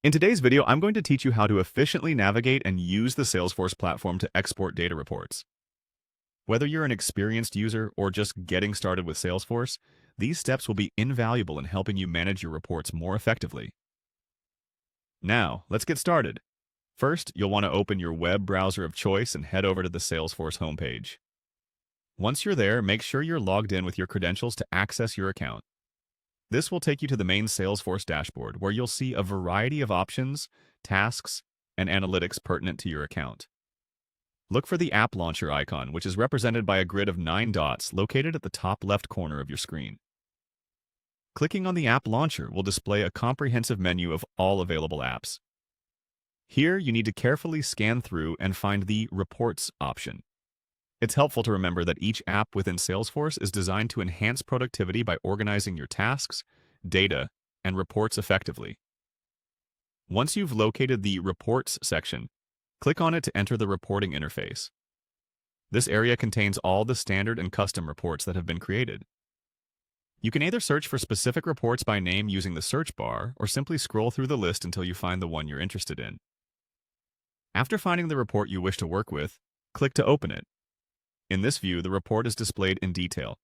In today's video, I'm going to teach you how to efficiently navigate and use the Salesforce platform to export data reports. Whether you're an experienced user or just getting started with Salesforce, these steps will be invaluable in helping you manage your reports more effectively. Now, let's get started. First, you'll want to open your web browser of choice and head over to the Salesforce homepage. Once you're there, make sure you're logged in with your credentials to access your account. This will take you to the main Salesforce dashboard, where you'll see a variety of options, tasks, and analytics pertinent to your account. Look for the App Launcher icon, which is represented by a grid of 9 dots located at the top left corner of your screen. Clicking on the App Launcher will display a comprehensive menu of all available apps. Here, you need to carefully scan through and find the Reports option. It's helpful to remember that each app within Salesforce is designed to enhance productivity by organizing your tasks, data, and reports effectively. Once you've located the Reports section, click on it to enter the reporting interface. This area contains all the standard and custom reports that have been created. You can either search for specific reports by name using the search bar, or simply scroll through the list until you find the one you're interested in. After finding the report you wish to work with, click to open it. In this view, the report is displayed in detail.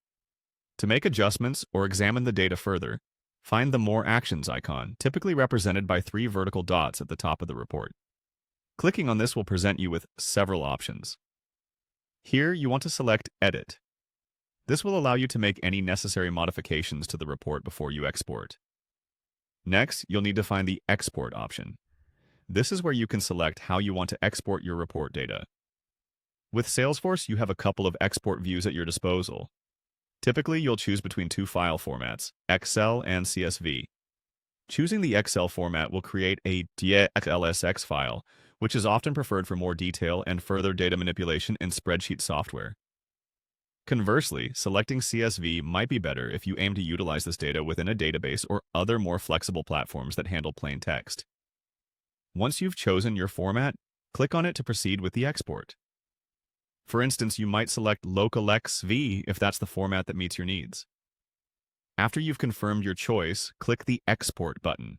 To make adjustments or examine the data further, find the More Actions icon, typically represented by 3 vertical dots at the top of the report. Clicking on this will present you with several options. Here, you want to select Edit. This will allow you to make any necessary modifications to the report before you export. Next, you'll need to find the Export option. This is where you can select how you want to export your report data. With Salesforce, you have a couple of export views at your disposal. Typically, you'll choose between 2 file formats, Excel and CSV. Choosing the Excel format will create a .xlsx file, which is often preferred for more detail and further data manipulation in spreadsheet software. Conversely, selecting CSV might be better if you aim to utilize this data within a database or other more flexible platforms that handle plain text. Once you've chosen your format, click on it to proceed with the export. For instance, you might select localxv if that's the format that meets your needs. After you've confirmed your choice, click the Export button.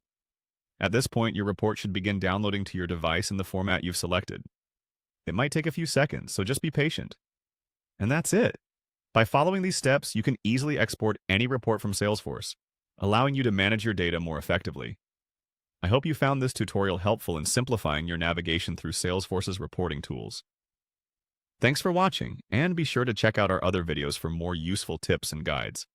At this point, your report should begin downloading to your device in the format you've selected. It might take a few seconds, so just be patient. And that's it. By following these steps, you can easily export any report from Salesforce, allowing you to manage your data more effectively. I hope you found this tutorial helpful in simplifying your navigation through Salesforce's reporting tools. Thanks for watching, and be sure to check out our other videos for more useful tips and guides.